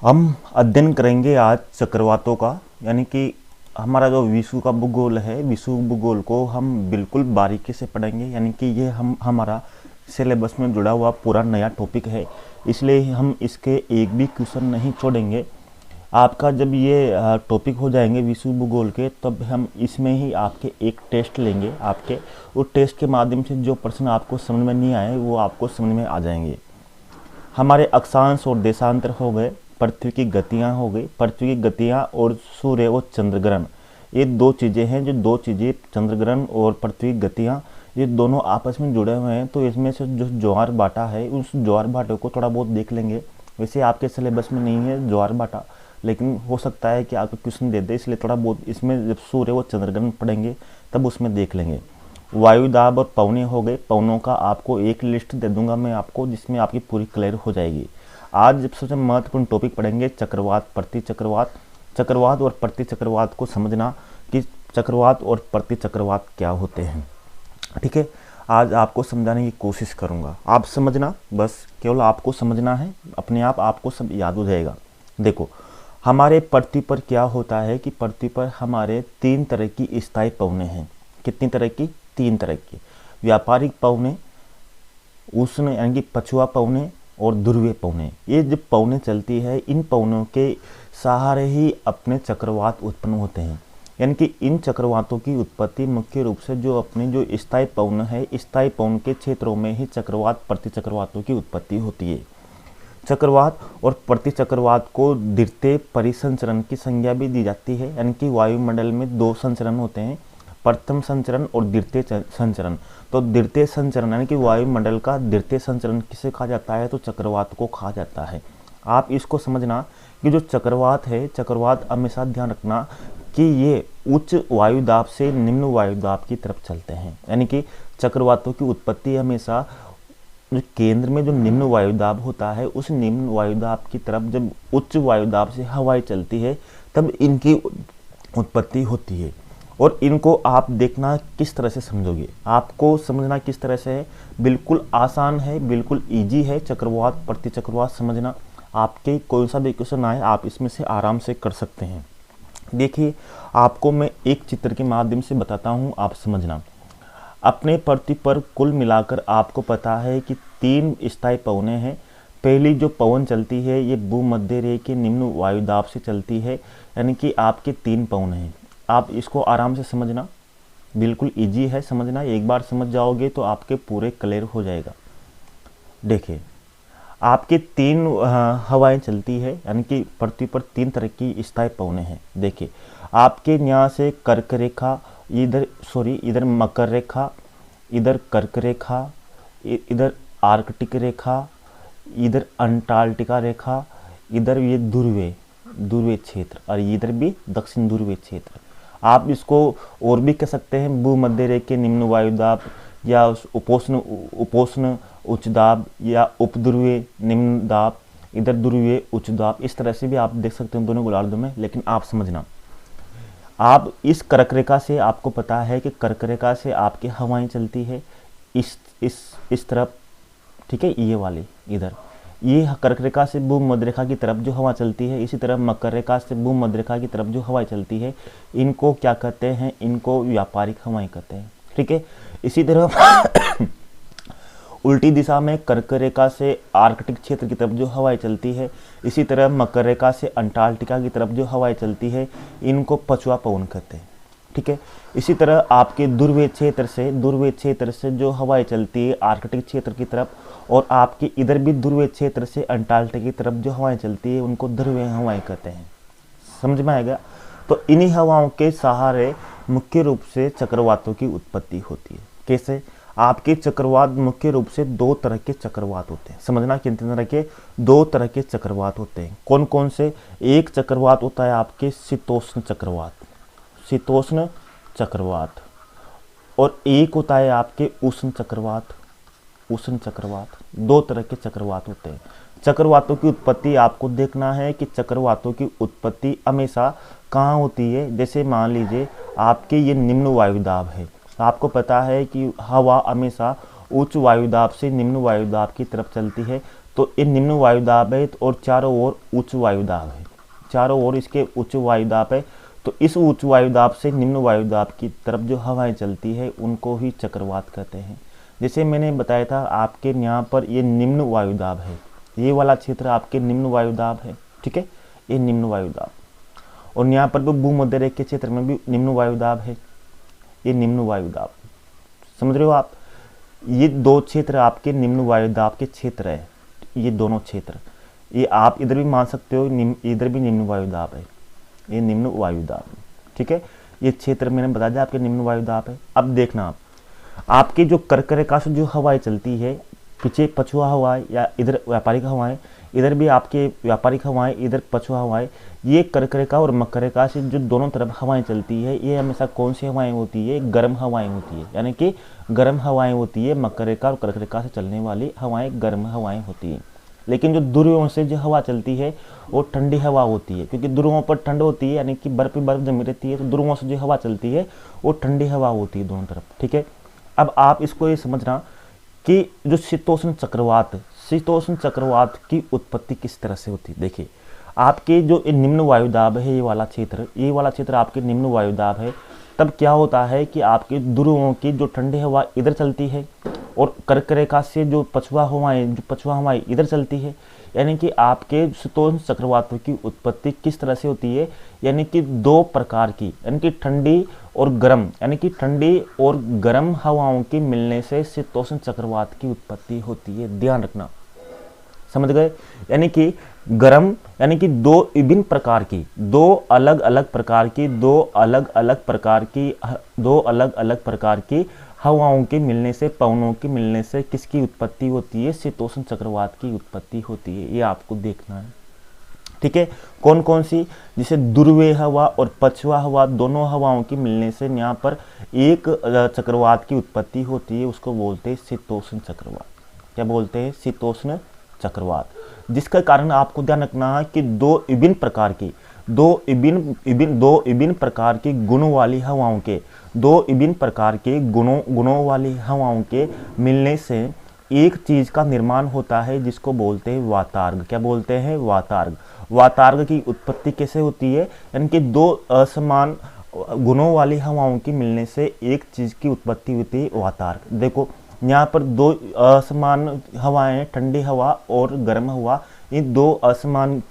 हम अध्ययन करेंगे आज चक्रवातों का, यानी कि हमारा जो विश्व का भूगोल है, विश्व भूगोल को हम बिल्कुल बारीकी से पढ़ेंगे। यानी कि ये हमारा सिलेबस में जुड़ा हुआ पूरा नया टॉपिक है, इसलिए हम इसके एक भी क्वेश्चन नहीं छोड़ेंगे। आपका जब ये टॉपिक हो जाएंगे विश्व भूगोल के, तब हम इसमें ही आपके एक टेस्ट लेंगे। आपके उस टेस्ट के माध्यम से जो प्रश्न आपको समझ में नहीं आए वो आपको समझ में आ जाएंगे। हमारे अक्षांश और देशांतर हो गए, पृथ्वी की गतियां हो गई, पृथ्वी की गतियां और सूर्य और चंद्रग्रहण, ये दो चीज़ें हैं। जो दो चीज़ें चंद्रग्रहण और पृथ्वी की गतियां, ये दोनों आपस में जुड़े हुए हैं। तो इसमें से जो ज्वार भाटा है, उस ज्वार भाटे को थोड़ा बहुत देख लेंगे। वैसे आपके सिलेबस में नहीं है ज्वार भाटा, लेकिन हो सकता है कि आपको क्वेश्चन दे दे, इसलिए थोड़ा बहुत इसमें जब सूर्य और चंद्रग्रहण पढ़ेंगे तब उसमें देख लेंगे। वायुदाब और पवने हो गए, पवनों का आपको एक लिस्ट दे दूंगा मैं आपको, जिसमें आपकी पूरी क्लियर हो जाएगी। आज जब सबसे महत्वपूर्ण टॉपिक पढ़ेंगे चक्रवात, प्रति चक्रवात। चक्रवात और प्रति चक्रवात को समझना कि चक्रवात और प्रति चक्रवात क्या होते हैं, ठीक है। आज आपको समझाने की कोशिश करूंगा, आप समझना, बस केवल आपको समझना है, अपने आप आपको सब याद हो जाएगा। देखो, हमारे पृथ्वी पर क्या होता है कि पृथ्वी पर हमारे 3 तरह की स्थायी पवनें हैं। कितनी तरह की? 3 तरह की। व्यापारिक पवनें, उष्ण यानी कि पछुआ पवनें और ध्रुवीय पवनें। ये जब पवनें चलती है, इन पवनों के सहारे ही अपने चक्रवात उत्पन्न होते हैं। यानी कि इन चक्रवातों की उत्पत्ति मुख्य रूप से जो अपनी जो स्थायी पवन है, स्थायी पवन के क्षेत्रों में ही चक्रवात प्रति चक्रवातों की उत्पत्ति होती है। चक्रवात और प्रति चक्रवात को द्वितीय परिसंचरण की संज्ञा भी दी जाती है। यानी कि वायुमंडल में 2 संचरण होते हैं, प्रथम संचरण और द्वितीय संचरण। तो द्वितीय संचरण यानी कि वायुमंडल का द्वितीय संचरण किसे कहा जाता है? तो चक्रवात को कहा जाता है। आप इसको समझना कि जो चक्रवात है, चक्रवात हमेशा ध्यान रखना कि ये उच्च वायुदाब से निम्न वायुदाब की तरफ चलते हैं। यानी कि चक्रवातों की उत्पत्ति हमेशा जो केंद्र में जो निम्न वायुदाब होता है, उस निम्न वायुदाब की तरफ जब उच्च वायुदाब से हवाएं चलती है, तब इनकी उत्पत्ति होती है। और इनको आप देखना किस तरह से समझोगे, आपको समझना किस तरह से है, बिल्कुल आसान है, बिल्कुल इजी है। चक्रवात प्रति चक्रवात समझना, आपके कौन सा भी क्वेश्चन आए आप इसमें से आराम से कर सकते हैं। देखिए, आपको मैं एक चित्र के माध्यम से बताता हूँ, आप समझना। अपने पृथ्वी पर कुल मिलाकर आपको पता है कि 3 स्थायी पवनें हैं। पहली जो पवन चलती है ये भूमध्य रेखा के निम्न वायुदाब से चलती है। यानी कि आपके 3 पवन हैं। आप इसको आराम से समझना, बिल्कुल इजी है समझना। एक बार समझ जाओगे तो आपके पूरे क्लियर हो जाएगा। देखिए, आपके 3 हवाएं चलती है, यानी कि पृथ्वी पर 3 तरह की स्थायी पवनें हैं। देखिए, आपके यहाँ से कर्क रेखा, इधर मकर रेखा, इधर कर्क रेखा, इधर आर्कटिक रेखा, इधर अंटार्कटिका रेखा, इधर ये ध्रुवीय क्षेत्र, और इधर भी दक्षिण ध्रुवीय क्षेत्र। आप इसको और भी कह सकते हैं, भूमध्य रेखा के निम्न वायुदाब, या उपोष्ण उच्च दाब, या उपध्रुवीय निम्न दाब, इधर ध्रुवीय उच्च दाब। इस तरह से भी आप देख सकते हैं दोनों गोलार्धों में। लेकिन आप समझना, आप इस कर्क रेखा से, आपको पता है कि कर्क रेखा से आपकी हवाएं चलती है इस तरफ, ठीक है, ये वाली इधर, ये कर्क रेखा से भूमध्य रेखा की तरफ जो हवा चलती है। इसी तरह मकर रेखा से भूमध्य रेखा की तरफ जो हवाएं चलती है, इनको क्या कहते हैं? इनको व्यापारिक हवाएं कहते हैं, ठीक है। इसी तरह उल्टी दिशा में कर्क रेखा से आर्कटिक क्षेत्र की तरफ जो हवाएं चलती है, इसी तरह मकर रेखा से अंटार्कटिका की तरफ जो हवाएं चलती है, इनको पछुआ पवन कहते हैं, ठीक है। इसी तरह आपके ध्रुवीय क्षेत्र से जो हवाएं चलती है आर्कटिक क्षेत्र की तरफ, और आपके इधर भी ध्रुवीय क्षेत्र से अंटार्कटिका की तरफ जो हवाएं चलती है, उनको ध्रुवीय हवाएं कहते हैं। समझ में आएगा? तो इन्हीं हवाओं के सहारे मुख्य रूप से चक्रवातों की उत्पत्ति होती है। कैसे? आपके चक्रवात मुख्य रूप से 2 तरह के चक्रवात होते हैं। समझना, कितने तरह के? 2 तरह के चक्रवात होते हैं। कौन कौन से? एक चक्रवात होता है आपके शीतोष्ण चक्रवात, और एक होता है आपके उष्ण चक्रवात। 2 तरह के चक्रवात होते हैं। चक्रवातों की उत्पत्ति आपको देखना है कि चक्रवातों की उत्पत्ति हमेशा कहाँ होती है। जैसे मान लीजिए आपके ये निम्न वायुदाब है, आपको पता है कि हवा हमेशा उच्च वायुदाब से निम्न वायुदाब की तरफ चलती है, तो ये निम्न वायुदाब है और चारों ओर उच्च वायुदाब है, चारों ओर इसके उच्च वायुदाब है। तो इस उच्च वायुदाब से निम्न वायुदाब की तरफ जो हवाएं चलती है उनको ही चक्रवात कहते हैं। जैसे मैंने बताया था आपके यहाँ पर ये निम्न वायुदाब है, ये वाला क्षेत्र आपके निम्न वायुदाब है, ठीक है, ये निम्न वायुदाब। और यहाँ पर भी भूमध्य रेखा के क्षेत्र में भी निम्न वायुदाब है, ये निम्न वायुदाब। समझ रहे हो आप, ये दो क्षेत्र आपके निम्न वायुदाब के क्षेत्र है, ये दोनों क्षेत्र। ये आप इधर भी मान सकते हो, इधर भी निम्न वायुदाब है, ये निम्न वायुदाब, ठीक है। ये क्षेत्र मैंने बता दिया आपके निम्न वायुदाब है। अब देखना आप, आपकी जो कर्क रेखा से जो हवाएं चलती है, पीछे पछुआ हवाएं या इधर व्यापारिक हवाएं, इधर भी आपके व्यापारिक हवाएं, इधर पछुआ हवाएं, ये कर्क रेखा और मकर रेखा से जो दोनों तरफ हवाएं चलती है, ये हमेशा कौन सी हवाएं होती है? गर्म हवाएं होती है, यानी कि गर्म हवाएं होती है। मकर रेखा और कर्क रेखा से चलने वाली हवाएं गर्म हवाएं होती है। लेकिन जो ध्रुवों से जो हवा चलती है वो ठंडी हवा होती है, क्योंकि ध्रुवों पर ठंड होती है, यानी कि बर्फ बर्फ जमी रहती है, तो ध्रुवों से जो हवा चलती है वो ठंडी हवा होती है दोनों तरफ, ठीक है। अब आप इसको ये समझना कि जो शीतोष्ण चक्रवात की उत्पत्ति किस तरह से होती है। देखिए, आपके जो निम्न वायुदाब है, ये वाला क्षेत्र आपके निम्न वायुदाब है। तब क्या होता है कि आपके ध्रुवों की जो ठंडी हवा इधर चलती है और कर्क रेखा से जो पछुआ हवाएं इधर चलती है, यानी कि आपके शीतोष्ण चक्रवातों की उत्पत्ति किस तरह से होती है? यानी कि दो प्रकार की, यानी कि ठंडी और गर्म, यानी कि ठंडी और गर्म हवाओं के मिलने से शीतोष्ण चक्रवात की उत्पत्ति होती है। ध्यान रखना, समझ गए? यानी कि गर्म, यानी कि दो विभिन्न प्रकार की, दो अलग अलग प्रकार की हवाओं के मिलने से, पवनों के मिलने से किसकी उत्पत्ति होती है? शीतोष्ण चक्रवात की उत्पत्ति होती है। ये आपको देखना है, ठीक है। कौन कौन सी? जैसे ध्रुवीय हवा और पछुआ हवा, दोनों हवाओं की मिलने से यहाँ पर एक चक्रवात की उत्पत्ति होती है, उसको बोलते हैं शीतोष्ण चक्रवात। क्या बोलते हैं? शीतोष्ण चक्रवात। जिसका कारण आपको ध्यान रखना है कि दो विभिन्न प्रकार की गुणों वाली हवाओं के, गुणों वाली हवाओं के मिलने से एक चीज का निर्माण होता है, जिसको बोलते हैं वातार्ग। क्या बोलते हैं? वातार्ग। वातार्ग की उत्पत्ति कैसे होती है? यानी कि दो असमान गुणों वाली हवाओं की मिलने से एक चीज की उत्पत्ति होती है, वातार्ग। देखो, यहाँ पर दो असमान हवाएं, ठंडी हवा और गर्म हवा, ये दो असमान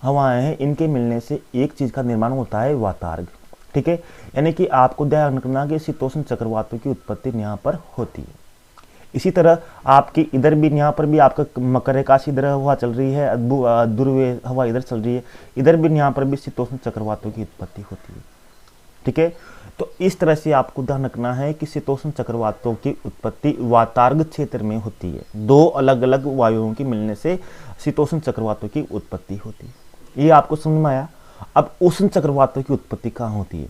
हवाएं हैं, इनके मिलने से एक चीज का निर्माण होता है, वातार्ग, ठीक है। यानी कि आपको ध्यान रखना कि शीतोष्ण चक्रवातों की उत्पत्ति यहाँ पर होती है। इसी तरह आपकी इधर भी, यहाँ पर भी आपका मकर रेखा से इधर हवा चल रही है, ध्रुवीय हवा इधर चल रही है, इधर भी यहाँ पर भी शीतोष्ण चक्रवातों की उत्पत्ति होती है, ठीक है। तो इस तरह से आपको ध्यान रखना है कि शीतोष्ण चक्रवातों की उत्पत्ति वातार्ग क्षेत्र में होती है। दो अलग अलग वायुओं के मिलने से शीतोष्ण चक्रवातों की उत्पत्ति होती है। ये आपको समझ में आया। अब उष्ण चक्रवातों की उत्पत्ति कहाँ होती है?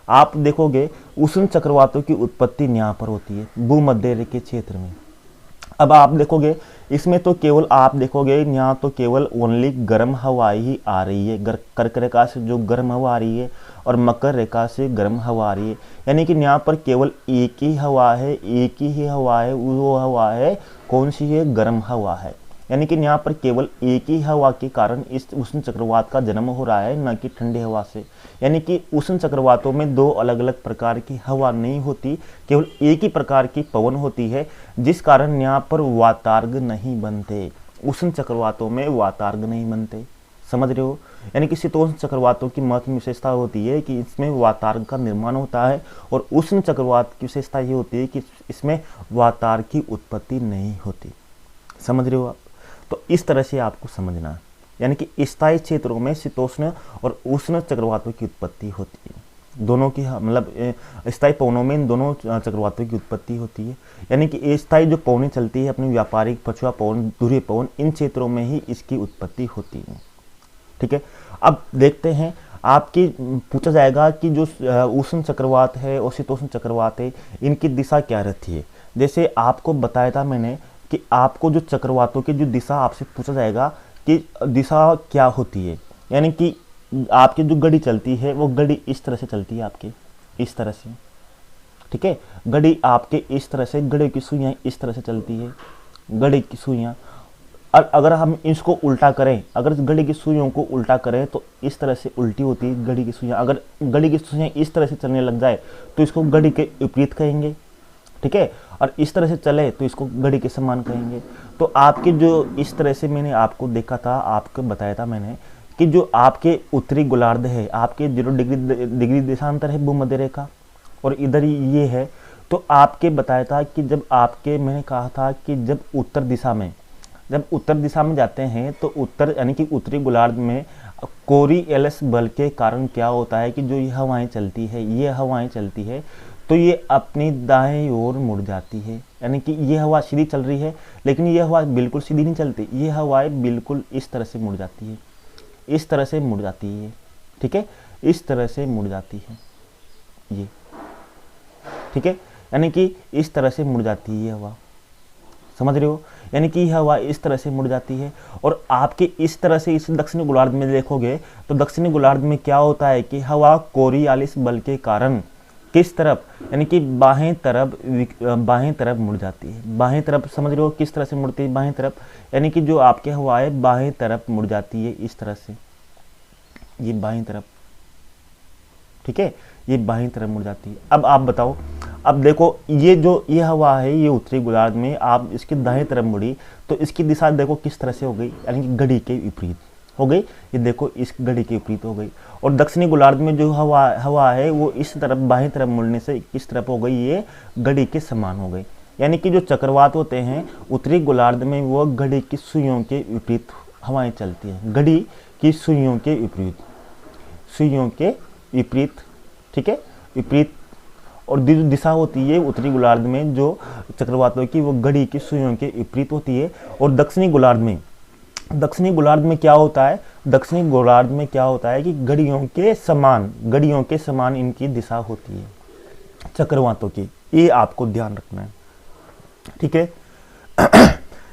आप देखोगे उष्ण चक्रवातों की उत्पत्ति यहाँ पर होती है, भूमध्य रेखा के क्षेत्र में। अब आप देखोगे इसमें तो केवल आप देखोगे यहाँ तो केवल ओनली गर्म हवा ही आ रही है। कर्क रेखा से जो गर्म हवा आ रही है और मकर रेखा से गर्म हवा आ रही है, यानी कि यहाँ पर केवल एक ही हवा है, वो हवा है कौन सी है? गर्म हवा है। यानी कि यहाँ पर केवल एक ही हवा के कारण इस उष्ण चक्रवात का जन्म हो रहा है, न कि ठंडी हवा से। यानी कि उष्ण चक्रवातों में दो अलग अलग प्रकार की हवा नहीं होती, केवल एक ही प्रकार की पवन होती है, जिस कारण यहाँ पर वातार्ग नहीं बनते। उष्ण चक्रवातों में वातार्ग नहीं बनते, समझ रहे हो? यानी कि शीतोष्ण चक्रवातों की महत्वपूर्ण विशेषता होती है कि इसमें वातार्ग का निर्माण होता है, और उष्ण चक्रवात की विशेषता ये होती है कि इसमें वातार्ग की उत्पत्ति नहीं होती। समझ रहे हो आप? तो इस तरह से आपको समझना है, यानी कि स्थायी क्षेत्रों में शीतोष्ण और उष्ण चक्रवातों की उत्पत्ति होती है। दोनों की मतलब स्थायी पवनों में इन दोनों चक्रवातों की उत्पत्ति होती है। यानी कि स्थायी जो पवनें चलती है अपनी व्यापारिक, पछुआ पवन, ध्रुवीय पवन, इन क्षेत्रों में ही इसकी उत्पत्ति होती है, ठीक है। अब देखते हैं, आपकी पूछा जाएगा कि जो उष्ण चक्रवात है और शीतोष्ण चक्रवात है, इनकी दिशा क्या रहती है। जैसे आपको बताया था मैंने कि आपको जो चक्रवातों की जो दिशा आपसे पूछा जाएगा कि दिशा क्या होती है, यानी कि आपकी जो घड़ी चलती है वो घड़ी इस तरह से चलती है, आपकी इस तरह से, ठीक है। घड़ी आपके इस तरह से, घड़ी की सुइयाँ इस तरह से चलती है, घड़ी की सुइयाँ और अगर हम इसको उल्टा करें, अगर घड़ी की सुइयों को उल्टा करें तो इस तरह से उल्टी होती है घड़ी की सुइयां। अगर घड़ी की सुइयां इस तरह से चलने लग जाए तो इसको घड़ी के विपरीत कहेंगे, ठीक है। और इस तरह से चले तो इसको घड़ी के समान कहेंगे। तो आपके जो इस तरह से मैंने आपको देखा था, आपको बताया था मैंने कि जो आपके उत्तरी गोलार्ध है, आपके 0 डिग्री देशांतर है भूमध्य रेखा, और इधर ये है। तो आपके बताया था कि जब आपके, मैंने कहा था कि जब उत्तर दिशा में जाते हैं तो उत्तर यानी कि उत्तरी गोलार्ध में कोरियोलिस बल के कारण क्या होता है कि जो ये हवाएं चलती है तो ये अपनी दाएं ओर मुड़ जाती है। यानी कि ये हवा सीधी चल रही है, लेकिन ये हवा बिल्कुल सीधी नहीं चलती, ये हवाएं बिल्कुल इस तरह से मुड़ जाती है, इस तरह से मुड़ जाती है, ठीक है, इस तरह से मुड़ जाती है ये, ठीक है। यानी कि इस तरह से मुड़ जाती है ये हवा, समझ रहे हो। यानी कि हवा इस तरह से मुड़ जाती है। और आपके इस तरह से इस दक्षिणी गोलार्ध में देखोगे तो दक्षिणी गोलार्ध में क्या होता है कि हवा कोरियोलिस बल के कारण किस तरफ, यानी कि बाएं तरफ मुड़ जाती है। बाएं तरफ, समझ रहे हो किस तरह से मुड़ती है बाएं तरफ, यानी कि जो आपके हवाएं बाएं तरफ मुड़ जाती है इस तरह से, ये बाएं तरफ, ठीक है, ये बाएं तरफ मुड़ जाती है। अब आप बताओ, अब देखो ये हवा है ये उत्तरी गोलार्ध में, आप इसकी दाएं तरफ मुड़ी तो इसकी दिशा देखो किस तरह से हो गई, यानी कि घड़ी के विपरीत हो गई। ये देखो इस घड़ी के विपरीत हो गई। और दक्षिणी गोलार्ध में जो हवा है वो इस तरफ बाएं तरफ मुड़ने से किस तरफ हो गई, ये घड़ी के समान हो गई। यानी कि जो चक्रवात होते हैं उत्तरी गोलार्ध में वो घड़ी की सुइयों के विपरीत हवाएं चलती हैं, घड़ी की सुइयों के विपरीत, ठीक है, विपरीत। और दिशा होती है उत्तरी गोलार्ध में जो चक्रवातों की वो घड़ी की सुइयों के विपरीत होती है। और दक्षिणी गोलार्ध में क्या होता है, दक्षिणी गोलार्ध में क्या होता है कि घड़ियों के समान इनकी दिशा होती है चक्रवातों की। ये आपको ध्यान रखना है, ठीक है।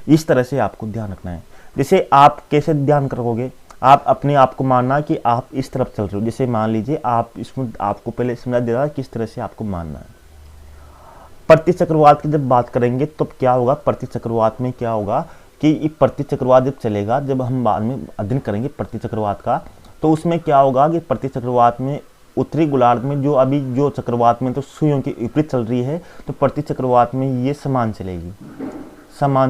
इस तरह से आपको ध्यान रखना है। जैसे आप कैसे ध्यान करोगे, आप अपने आप को मानना कि आप इस तरफ चल रहे हो। जैसे मान लीजिए आप इसमें आपको पहले समझा दे रहा किस तरह से आपको मानना है। प्रति चक्रवात की जब बात करेंगे तो क्या होगा, प्रति चक्रवात में क्या होगा कि ये प्रति चक्रवात जब चलेगा, जब हम बाद में अध्ययन करेंगे प्रति चक्रवात का, तो उसमें क्या होगा कि प्रति चक्रवात में उत्तरी गोलार्ध में जो चक्रवात में तो सुइयों के विपरीत चल रही है, तो प्रति चक्रवात में ये समान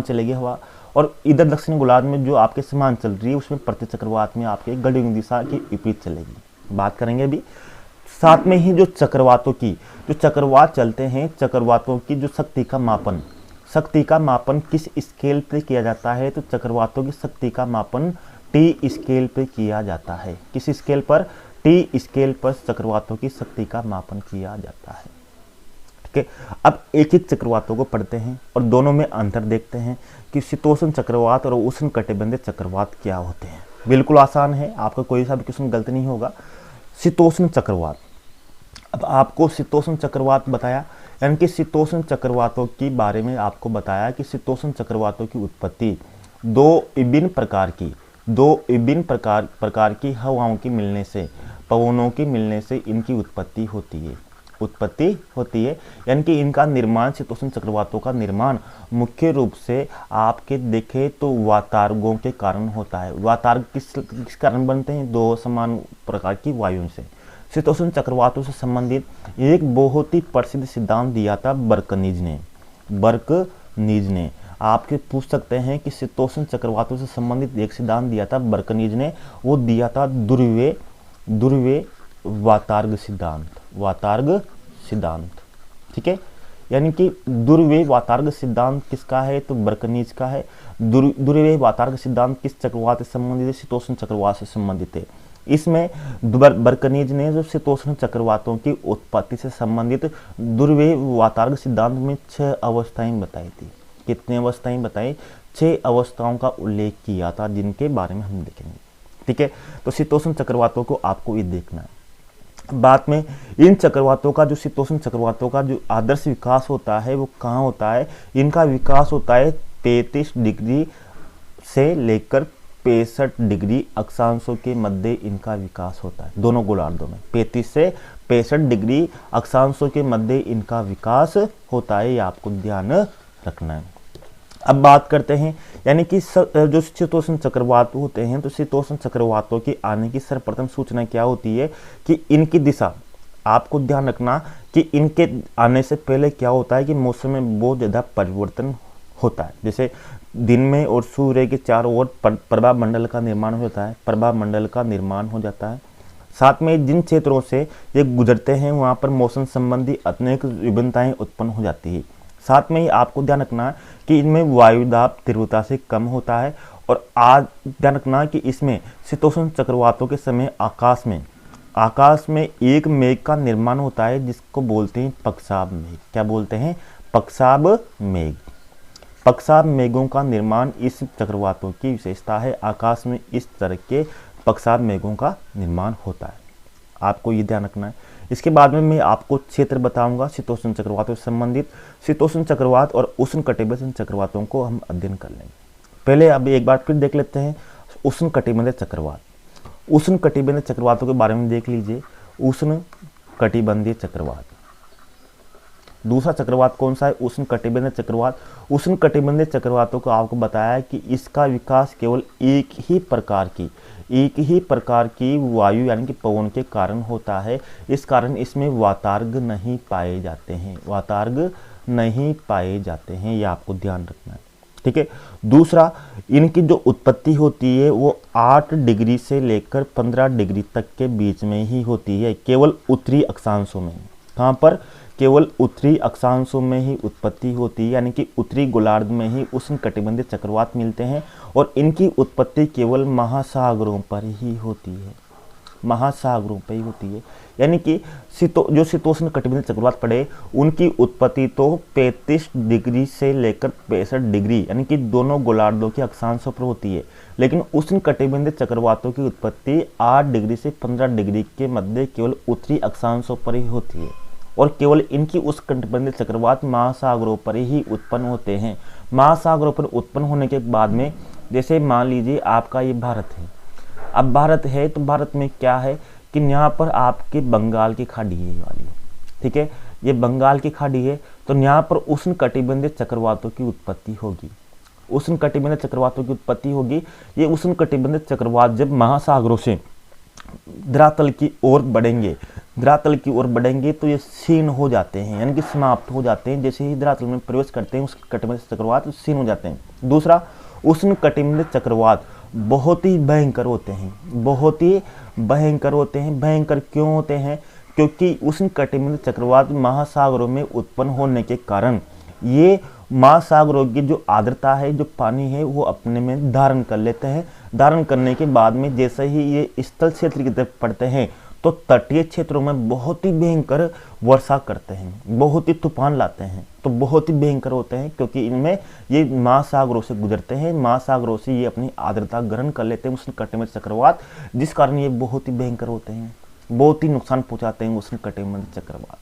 चलेगी हवा। और इधर दक्षिणी गोलार्ध में जो आपके समान चल रही है उसमें प्रति चक्रवात में आपके घड़ियों की दिशा के विपरीत चलेगी। बात करेंगे अभी। साथ में ही जो चक्रवात चलते हैं, चक्रवातों की जो शक्ति का मापन किस स्केल पे किया जाता है, तो चक्रवातों की शक्ति का मापन टी स्केल पे किया जाता है। किस स्केल पर, टी स्केल पर चक्रवातों की शक्ति का मापन किया जाता है, ठीक है। अब एक एक चक्रवातों को पढ़ते हैं और दोनों में अंतर देखते हैं कि शीतोष्ण चक्रवात और उष्ण कटिबंधीय चक्रवात क्या होते हैं। बिल्कुल आसान है, आपका कोई सा भी क्वेश्चन गलत नहीं होगा। शीतोष्ण चक्रवात, अब आपको शीतोष्ण चक्रवात बताया, यानी कि शीतोष्ण चक्रवातों के बारे में आपको बताया कि शीतोष्ण चक्रवातों की उत्पत्ति दो विभिन्न प्रकार की हवाओं के मिलने से, पवनों के मिलने से इनकी उत्पत्ति होती है। यानी कि इनका निर्माण, शीतोष्ण चक्रवातों का निर्माण मुख्य रूप से आपके देखें तो वातार्गों के कारण होता है। वातार्ग किस कारण बनते हैं, दो समान प्रकार की वायुओं से। शीतोष्ण चक्रवातों से संबंधित एक बहुत ही प्रसिद्ध सिद्धांत दिया था बर्कनीज ने। आपके पूछ सकते हैं कि शीतोष्ण चक्रवातों से संबंधित एक सिद्धांत दिया था बर्कनीज ने, वो दिया था ध्रुवीय वातार्ग सिद्धांत, ठीक है। यानी कि ध्रुवीय वातार्ग सिद्धांत किसका है, तो बर्कनीज का है। ध्रुवीय वातार्ग सिद्धांत किस चक्रवात से संबंधित है, शीतोष्ण चक्रवात से संबंधित है। इसमें बर्कनीज ने जो शीतोष्ण चक्रवातों की उत्पत्ति से संबंधित ध्रुवीय वातार्ग सिद्धांत में 6 अवस्थाएं बताई थी। कितनी अवस्थाएं बताई, 6 अवस्थाओं का उल्लेख किया था, जिनके बारे में हम देखेंगे, ठीक है। तो शीतोष्ण चक्रवातों को आपको ये देखना है। बाद में इन चक्रवातों का, जो शीतोष्ण चक्रवातों का जो आदर्श विकास होता है वो कहाँ होता है, इनका विकास होता है 33 डिग्री से लेकर 65 डिग्री अक्षांशों के मध्य इनका विकास होता है। दोनों गोलार्धों में 35 से 65 डिग्री अक्षांशों के मध्य इनका विकास होता है, ये आपको ध्यान रखना है। अब बात करते हैं यानी कि जो शीतोष्ण चक्रवात होते हैं, तो शीतोष्ण चक्रवातों के आने की सर्वप्रथम सूचना क्या होती है कि इनकी दिशा, आपको ध्यान रखना कि इनके आने से पहले क्या होता है कि मौसम में बहुत ज़्यादा परिवर्तन होता है। जैसे दिन में और सूर्य के चारों ओर प्रभाव मंडल का निर्माण होता है, प्रभाव मंडल का निर्माण हो जाता है। साथ में जिन क्षेत्रों से ये गुजरते हैं वहाँ पर मौसम संबंधी अनेक विभिन्नताएं उत्पन्न हो जाती है। साथ में ही आपको ध्यान रखना कि इनमें वायुदाब तीव्रता से कम होता है। और आज ध्यान रखना कि इसमें शीतोष्ण चक्रवातों के समय आकाश में एक मेघ का निर्माण होता है जिसको बोलते हैं पक्षाभ मेघ। क्या बोलते हैं? पक्षाभ मेघ। पक्षाभ मेघों का निर्माण इस चक्रवातों की विशेषता है। आकाश में इस तरह के पक्षाभ मेघों का निर्माण होता है, आपको ये ध्यान रखना है। इसके बाद में मैं आपको क्षेत्र बताऊंगा शीतोष्ण चक्रवातों से संबंधित। शीतोष्ण चक्रवात और उष्णकटिबंधीय चक्रवातों को हम अध्ययन कर लेंगे। पहले अब एक बार फिर देख लेते हैं उष्णकटिबंधीय चक्रवात। उष्णकटिबंधीय चक्रवातों के बारे में देख लीजिए। उष्णकटिबंधीय चक्रवात, दूसरा चक्रवात कौन सा है? उष्णकटिबंधीय चक्रवात। उष्णकटिबंधीय चक्रवातों को आपको बताया कि इसका विकास केवल एक ही प्रकार की वायु यानी कि पवन के कारण होता है। इस कारण इसमें वातार्ग नहीं पाए जाते हैं, यह आपको ध्यान रखना है, ठीक है। दूसरा, इनकी जो उत्पत्ति होती है वो 8 डिग्री से लेकर 15 डिग्री तक के बीच में ही होती है, केवल उत्तरी अक्षांशों में। कहाँ पर? केवल उत्तरी अक्षांशों में ही उत्पत्ति होती है, यानी कि उत्तरी गोलार्ध में ही उष्णकटिबंधीय चक्रवात मिलते हैं और इनकी उत्पत्ति केवल महासागरों पर ही होती है, यानी कि जो शीतोष्ण कटिबंधीय चक्रवात पड़े उनकी उत्पत्ति तो 35 डिग्री से लेकर 65 डिग्री यानी कि दोनों गोलार्धों के अक्षांशों पर होती है, लेकिन उष्ण कटिबंधीय चक्रवातों की उत्पत्ति 8 डिग्री से 15 डिग्री के मध्य केवल उत्तरी अक्षांशों पर ही होती है और केवल इनकी उष्णकटिबंधीय चक्रवात महासागरों पर ही उत्पन्न होते हैं। महासागरों पर उत्पन्न होने के बाद में, जैसे मान लीजिए आपका ये भारत है। अब भारत है तो भारत में क्या है कि यहाँ पर आपके बंगाल की खाड़ी है वाली, ठीक है, ये बंगाल की खाड़ी है, तो यहाँ पर उष्णकटिबंधीय चक्रवातों की उत्पत्ति होगी। ये उष्णकटिबंधीय चक्रवात जब महासागरों से धरातल की ओर बढ़ेंगे तो ये क्षीण हो जाते हैं, यानी कि समाप्त हो जाते हैं। जैसे ही धरातल में प्रवेश करते हैं उष्णकटिबंधीय चक्रवात क्षीण हो जाते हैं। दूसरा, उष्णकटिबंधीय चक्रवात बहुत ही भयंकर होते हैं। भयंकर क्यों होते हैं? क्योंकि उष्णकटिबंधीय चक्रवात महासागरों में उत्पन्न होने के कारण ये महासागरों की जो आर्द्रता है, जो पानी है, वो अपने में धारण कर लेते हैं। धारण करने के बाद में जैसे ही ये स्थल क्षेत्र की तरफ पड़ते हैं तो तटीय क्षेत्रों में बहुत ही भयंकर वर्षा करते हैं, बहुत ही तूफान लाते हैं, तो बहुत ही भयंकर होते हैं क्योंकि इनमें ये महासागरों से गुजरते हैं। महासागरों से ये अपनी आर्द्रता ग्रहण कर लेते हैं उष्णकटिबंधीय चक्रवात, जिस कारण ये बहुत ही भयंकर होते हैं, बहुत ही नुकसान पहुंचाते हैं उष्णकटिबंधीय चक्रवात,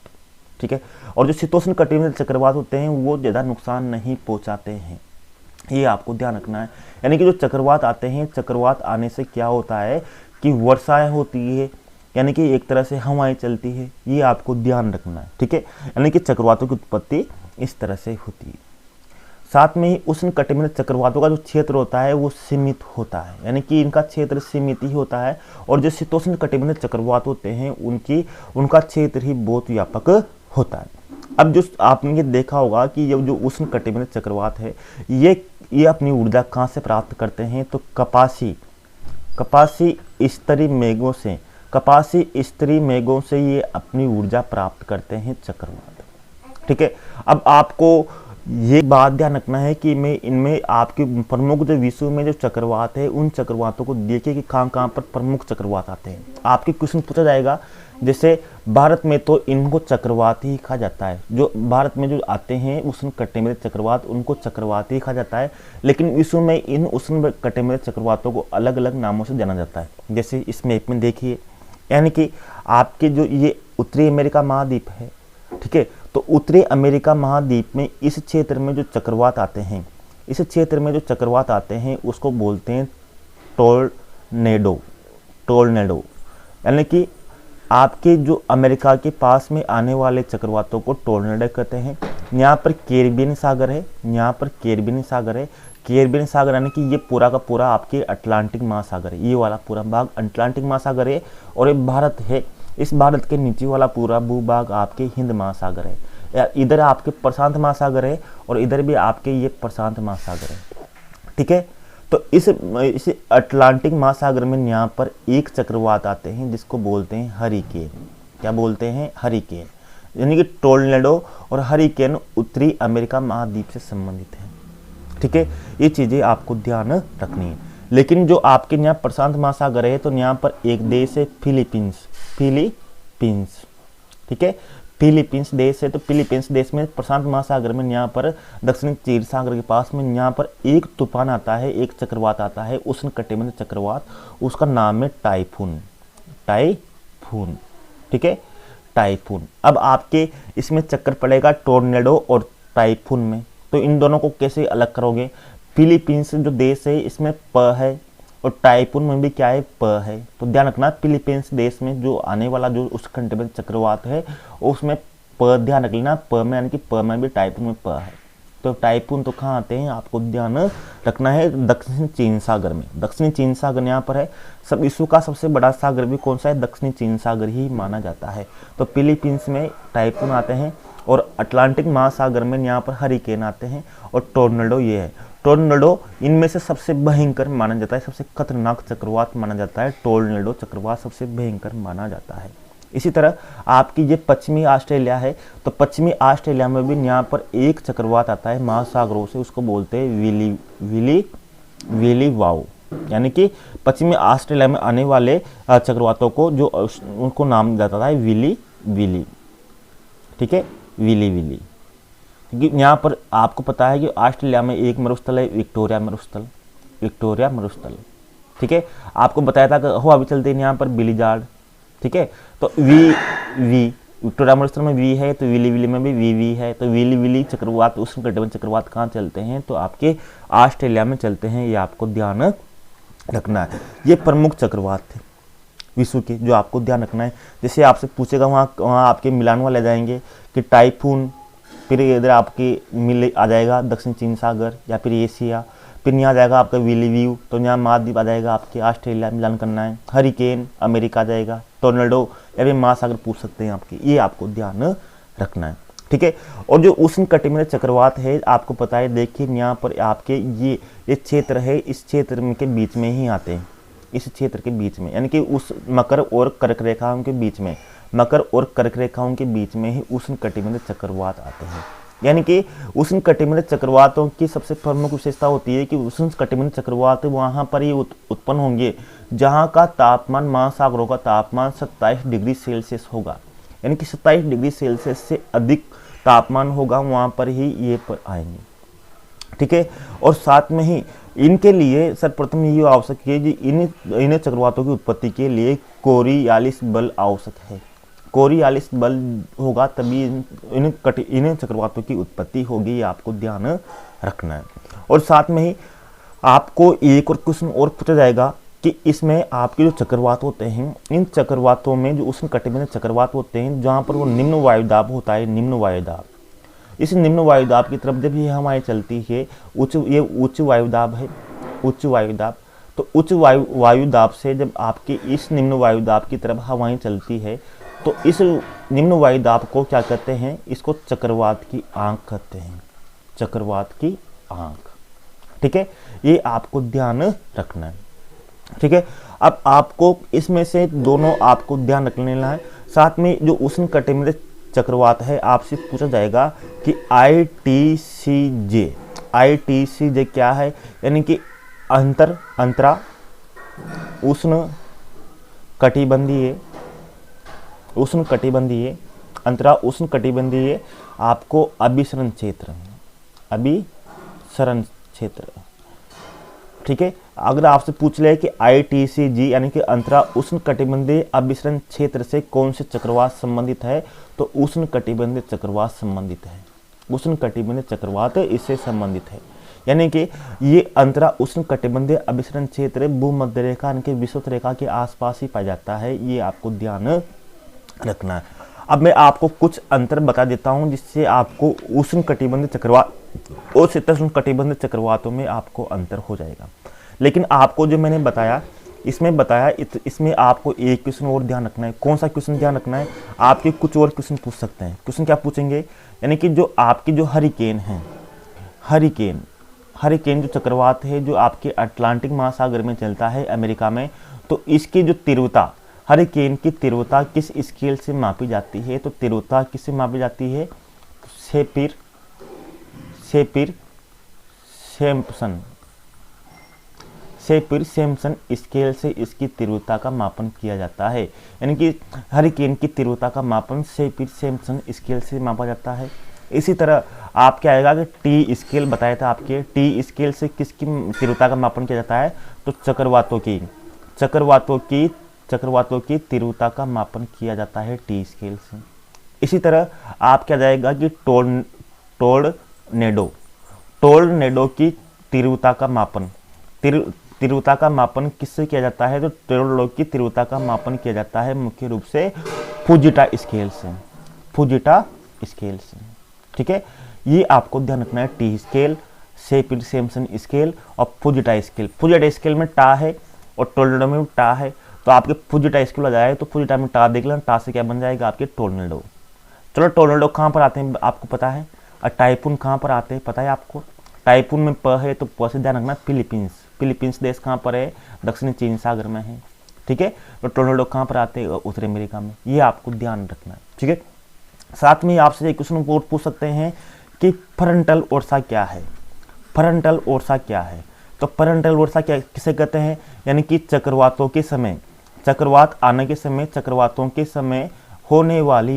ठीक है। और जो शीतोष्ण कटिबंधीय चक्रवात होते हैं वो ज़्यादा नुकसान नहीं पहुंचाते हैं, ये आपको ध्यान रखना है। यानी कि जो चक्रवात आते हैं, चक्रवात आने से क्या होता है कि वर्षाएं होती है, यानी कि एक तरह से हवाएं चलती है, ये आपको ध्यान रखना है, ठीक है। यानी कि चक्रवातों की उत्पत्ति इस तरह से होती है। साथ में ही उष्णकटिबंधीय चक्रवातों का जो क्षेत्र होता है वो सीमित होता है, यानी कि इनका क्षेत्र सीमित ही होता है। और जो शीतोष्ण कटिबंधीय चक्रवात होते हैं उनका क्षेत्र ही बहुत व्यापक होता है। अब जो आपने ये देखा होगा कि ये जो उष्णकटिबंधीय चक्रवात है ये अपनी ऊर्जा कहाँ से प्राप्त करते हैं? तो कपासी स्तरीय मेघों से ये अपनी ऊर्जा प्राप्त करते हैं चक्रवात, ठीक है। अब आपको ये बात ध्यान रखना है कि इनमें आपके प्रमुख जो विश्व में जो चक्रवात है उन चक्रवातों को देखिए कि कहाँ पर प्रमुख चक्रवात आते हैं। आपके क्वेश्चन पूछा जाएगा, जैसे भारत में तो इनको चक्रवात ही कहा जाता है, जो भारत में जो आते हैं उष्णकटिबंधीय चक्रवात उनको चक्रवात ही कहा जाता है, लेकिन विश्व में इन उष्णकटिबंधीय चक्रवातों को अलग अलग नामों से जाना जाता है। जैसे इस मैप में देखिए, यानी कि आपके जो ये उत्तरी अमेरिका महाद्वीप है, ठीक है, तो उत्तरी अमेरिका महाद्वीप में इस क्षेत्र में जो चक्रवात आते हैं उसको बोलते हैं टोर्नेडो, यानी कि आपके जो अमेरिका के पास में आने वाले चक्रवातों को टोर्नेडो कहते हैं। यहाँ पर कैरिबियन सागर है, यहाँ पर कैरिबियन सागर है। कैरिबियन सागर यानी कि ये पूरा का पूरा आपके अटलांटिक महासागर है, ये वाला पूरा भाग अटलांटिक महासागर है। और ये भारत है, इस भारत के नीचे वाला पूरा भूभाग आपके हिंद महासागर है। इधर आपके प्रशांत महासागर है और इधर भी आपके ये प्रशांत महासागर है, ठीक है। तो इस अटलांटिक महासागर में यहाँ पर एक चक्रवात आते हैं जिसको बोलते हैं हरिकेन। क्या बोलते हैं? हरिकेन। यानी कि टोर्नेडो और हरिकेन उत्तरी अमेरिका महाद्वीप से संबंधित है, ठीक है। ये चीज़ें आपको ध्यान रखनी है। लेकिन जो आपके यहाँ प्रशांत महासागर है तो यहाँ पर एक देश है फिलीपींस, ठीक है। फिलीपींस देश है, तो फिलीपींस देश में प्रशांत महासागर में यहाँ पर दक्षिणी चीन सागर के पास में यहाँ पर एक तूफान आता है, एक चक्रवात आता है, उष्णकटिबंधीय चक्रवात। उसका नाम है टाइफून, ठीक है, टाइफून। अब आपके इसमें चक्कर पड़ेगा टोर्नेडो और टाइफून में, तो इन दोनों को कैसे अलग करोगे? फिलीपींस जो देश है इसमें प है और टाइफून में भी क्या है? प है। तो ध्यान रखना, फिलीपींस देश में जो आने वाला जो उष्णकटिबंधीय चक्रवात है उसमें प ध्यान रख लेना, प में यानी कि प में भी टाइफून में प है। तो टाइफून तो कहाँ आते हैं आपको ध्यान रखना है? दक्षिणी चीन सागर में। दक्षिणी चीन सागर यहाँ पर है। सब विश्व का सबसे बड़ा सागर भी कौन सा है? दक्षिणी चीन सागर ही माना जाता है। तो फिलीपींस में टाइफून आते हैं और अटलांटिक महासागर में यहाँ पर हरिकेन आते हैं और टोर्नेडो ये है। टोर्नेडो इनमें से सबसे भयंकर माना जाता है, सबसे खतरनाक चक्रवात माना जाता है। टोर्नेडो चक्रवात सबसे भयंकर माना जाता है। इसी तरह आपकी ये पश्चिमी ऑस्ट्रेलिया है, तो पश्चिमी ऑस्ट्रेलिया में भी यहाँ पर एक चक्रवात आता है महासागरों से, उसको बोलते हैं विली वाओ। यानी कि पश्चिमी ऑस्ट्रेलिया में आने वाले चक्रवातों को जो उनको नाम जाता है विली, ठीक है, विली। क्योंकि यहाँ पर आपको पता है कि ऑस्ट्रेलिया में एक मरुस्थल है, विक्टोरिया मरुस्थल, ठीक है। आपको बताया था कि हवा भी चलते हैं यहाँ पर बिलीजार्ड, ठीक है। तो विक्टोरिया मरुस्थल में वी है, तो विली में भी वी है। तो विली चक्रवात, उष्णकटिबंधीय चक्रवात कहाँ चलते हैं? तो आपके ऑस्ट्रेलिया में चलते हैं। ये आपको ध्यान रखना है। ये प्रमुख चक्रवात थे विश्व के जो आपको ध्यान रखना है। जैसे आपसे पूछेगा वहाँ आपके मिलान वाले जाएंगे कि टाइफून, फिर इधर आपके मिल आ जाएगा दक्षिण चीन सागर या फिर एशिया, फिर यहाँ आ जाएगा आपका विली व्यू, तो यहाँ महाद्वीप आ जाएगा आपके ऑस्ट्रेलिया मिलान करना है। हरिकेन अमेरिका आ जाएगा, टोर्नेडो या फिर महासागर पूछ सकते हैं आपके, ये आपको ध्यान रखना है, ठीक है। और जो उष्णकटिबंधीय चक्रवात है आपको पता है, देखिए यहाँ पर आपके ये क्षेत्र है, इस क्षेत्र के बीच में ही आते हैं, इस क्षेत्र के बीच में, यानी कि उस मकर और कर्क रेखाओं के बीच में, मकर और कर्क रेखाओं के बीच में ही उष्णकटिबंधीय चक्रवात आते हैं। यानी कि उष्णकटिबंधीय चक्रवातों की सबसे प्रमुख विशेषता होती है कि उष्णकटिबंधीय चक्रवात वहाँ पर ही उत्पन्न होंगे जहाँ का तापमान, महासागरों का तापमान 27 डिग्री सेल्सियस होगा। यानी कि 27 डिग्री सेल्सियस से अधिक तापमान होगा, वहाँ पर ही ये पर आएंगे, ठीक है। और साथ में ही इनके लिए सर्वप्रथम ये आवश्यक है कि इन चक्रवातों की उत्पत्ति के लिए कोरियालिस बल आवश्यक है। कोरियालिस बल होगा तभी इन चक्रवातों की उत्पत्ति होगी, ये आपको ध्यान रखना है। और साथ में ही आपको एक और क्वेश्चन और पूछा जाएगा कि इसमें आपके जो चक्रवात होते हैं, इन चक्रवातों में जो उष्णकटिबंधीय चक्रवात होते हैं जहाँ पर वो निम्न वायुदाब होता है, निम्न वायुदाब, इस निम्न वायुदाब की तरफ जब ये हवाएं चलती है, ये उच्च वायुदाब है, उच्च वायुदाब, तो उच्च वायुदाब से जब आपके इस निम्न वायुदाब की तरफ हवाएं चलती है तो इस निम्न वायुदाब को क्या कहते हैं? इसको चक्रवात की आंख कहते हैं, चक्रवात की आंख, ठीक है। ये आपको ध्यान रखना है, ठीक है। अब आपको इसमें से दोनों आपको ध्यान रख लेना है। साथ में जो उष्णकटिबंधीय चक्रवात है आपसे पूछा जाएगा कि ITCJ क्या है? यानी कि अंतरा उष्णकटिबंधीय आपको अभिसरण क्षेत्र, ठीक है। अगर आपसे पूछ ले कि ITCJ यानी कि अंतरा उष्णकटिबंधीय अभिसरण क्षेत्र से कौन से चक्रवात संबंधित है, तो उष्णकटिबंधीय चक्रवात संबंधित है, उष्णकटिबंधीय चक्रवात इससे संबंधित है। यानी कि ये अंतरा उष्णकटिबंधीय अभिसरण क्षेत्र भूमध्य रेखा यानी कि विषुवत रेखा के आसपास ही पाया जाता है, ये आपको ध्यान रखना है। अब मैं आपको कुछ अंतर बता देता हूं जिससे आपको उष्णकटिबंधीय चक्रवात और शीतोष्णकटिबंधीय चक्रवातों में आपको अंतर हो जाएगा। लेकिन आपको जो मैंने बताया इसमें आपको एक क्वेश्चन और ध्यान रखना है। कौन सा क्वेश्चन ध्यान रखना है? आपके कुछ और क्वेश्चन पूछ सकते हैं। क्वेश्चन क्या पूछेंगे? यानी कि जो आपकी जो हरिकेन है, हरिकेन जो चक्रवात है जो आपके अटलांटिक महासागर में चलता है अमेरिका में, तो इसकी जो तीव्रता, हरिकेन की तीव्रता किस स्केल से मापी जाती है? तो तीव्रता किससे मापी जाती है? सेपिर-सेम्पसन स्केल से इसकी तीव्रता का मापन किया जाता है। यानी कि हरिकेन की तीव्रता का मापन सेपिर-सेम्पसन स्केल से मापा जाता है। इसी तरह आप क्या आएगा कि टी स्केल बताया था आपके, टी स्केल से किसकी तीव्रता का मापन किया जाता है? तो चक्रवातों की तीव्रता का मापन किया जाता है टी स्केल से। इसी तरह आप क्या जाएगा कि टोर्नेडो की तीव्रता का मापन किससे किया जाता है? तो टोर्नेडो की तीव्रता का मापन किया जाता है मुख्य रूप से फुजिटा स्केल से। ठीक है, ये आपको ध्यान रखना है। टी स्केल, सेपिर-सेम्पसन स्केल और फुजिटा स्केल। फुजिटा स्केल में टा है और टोर्नेडो में टा है, तो आपके फुजिटा स्केल आ जाए तो फुजिटा में टा देख लेना, टा से क्या बन जाएगा? आपके टोर्नेडो। चलो, टोर्नेडो कहाँ पर आते हैं आपको पता है, और टाइफून कहाँ पर आते हैं पता है आपको? टाइफून में प है तो प से ध्यान रखना। फिलीपींस देश कहाँ पर है? दक्षिणी चीन सागर में है। ठीक है, तो टोर्नेडो कहाँ पर आते हैं? उत्तरी अमेरिका में। ये आपको ध्यान रखना है। ठीक है, साथ में आपसे एक क्वेश्चन और पूछ सकते हैं कि फ्रंटल वर्षा क्या है? तो फ्रंटल वर्षा क्या किसे कहते हैं? यानी कि चक्रवातों के समय होने वाली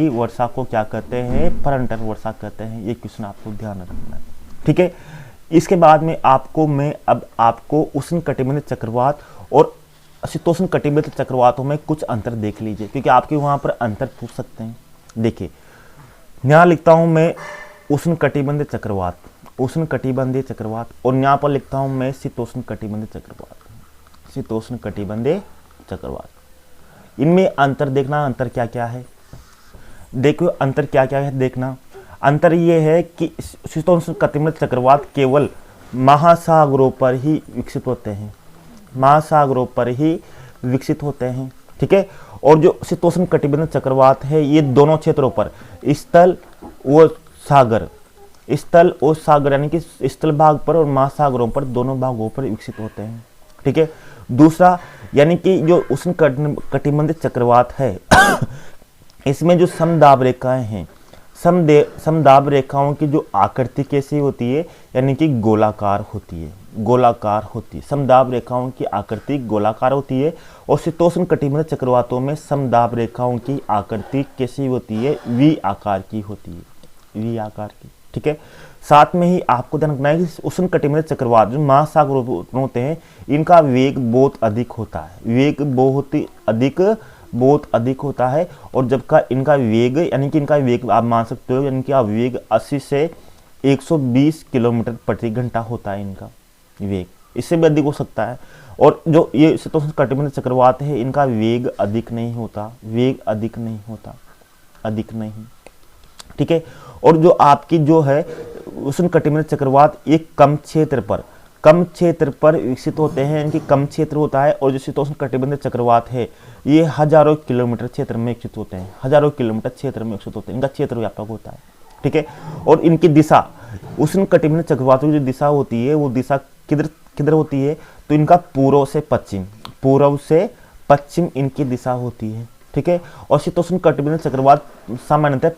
वर्षा को क्या कहते हैं? फ्रंटल वर्षा कहते हैं। ये क्वेश्चन आपको ध्यान रखना है। ठीक है, इसके बाद में मैं अब आपको उष्णकटिबंधीय चक्रवात और शीतोष्णकटिबंधीय चक्रवातों में कुछ अंतर देख लीजिए, क्योंकि आपके वहां पर अंतर पूछ सकते हैं। देखिए, यहाँ लिखता हूं मैं उष्णकटिबंधीय चक्रवात और यहाँ पर लिखता हूं मैं शीतोष्णकटिबंधीय चक्रवात। इनमें अंतर देखना, अंतर क्या क्या है? देखो, अंतर क्या क्या है देखना। अंतर ये है कि शीतोष्णकटिबंधीय चक्रवात केवल महासागरों पर ही विकसित होते हैं। ठीक है, और जो शीतोष्णकटिबंधीय चक्रवात है ये दोनों क्षेत्रों पर, स्थल और सागर यानी कि स्थल भाग पर और महासागरों पर, दोनों भागों पर विकसित होते हैं। ठीक है, दूसरा यानी कि जो उष्णकटिबंधीय चक्रवात है इसमें जो समदाब रेखाएं हैं, समदाब रेखाओं की जो आकृति कैसी होती है? यानी कि गोलाकार होती है। समदाब रेखाओं की आकृति गोलाकार होती है। और शीतोष्णकटिबंधीय चक्रवातों में समदाब रेखाओं की आकृति कैसी होती है? वी आकार की। ठीक है, साथ में ही आपको ध्यान रखना है कि उष्णकटिबंधीय चक्रवात जो महासागरों पर होते हैं इनका वेग बहुत अधिक होता है। और जबकि इनका वेग आप मान सकते हो, यानी कि वेग 80 से 120 किलोमीटर प्रति घंटा होता है इनका वेग, इससे भी अधिक हो सकता है। और जो ये शीतोष्णकटिबंधीय चक्रवात है इनका वेग अधिक नहीं होता। ठीक है, और जो आपकी जो है उष्णकटिबंधीय चक्रवात एक कम क्षेत्र पर विकसित होते हैं, इनकी कम क्षेत्र होता है। और जो शीतोष्णकटिबंधीय चक्रवात है ये हजारों किलोमीटर क्षेत्र में विकसित होते हैं, इनका क्षेत्र व्यापक होता है। ठीक है, और इनकी दिशा, उष्णकटिबंधीय चक्रवातों की जो दिशा होती है वो दिशा किधर होती है? तो इनका पूर्व से पश्चिम इनकी दिशा होती है। ठीक है, और शीतोष्णकटिबंधीय चक्रवात सामान्यतः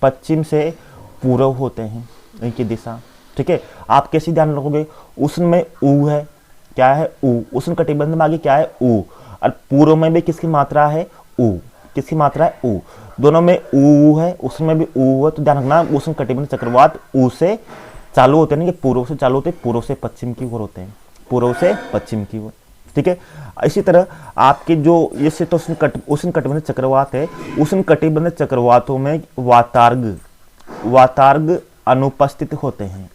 पश्चिम से पूर्व होते हैं इनकी दिशा। ठीक है, आप कैसे ध्यान रखोगे? उष्ण में ऊ है, क्या है? ऊ। उष्णकटिबंध में आगे क्या है? ऊ। और पूर्व में भी किसकी मात्रा है? ऊ। ऊ। दोनों में ऊ है, उष्ण में भी ऊ है। तो ध्यान रखना, उष्णकटिबंधीय चक्रवात ऊ से चालू होते हैं, कि पूर्व से चालू होते हैं, पूर्व से पश्चिम की ओर होते हैं, ठीक है। इसी तरह आपके जो ये उष्णकटिबंधीय चक्रवात है, उष्णकटिबंधीय चक्रवातों में वातार्ग अनुपस्थित होते हैं,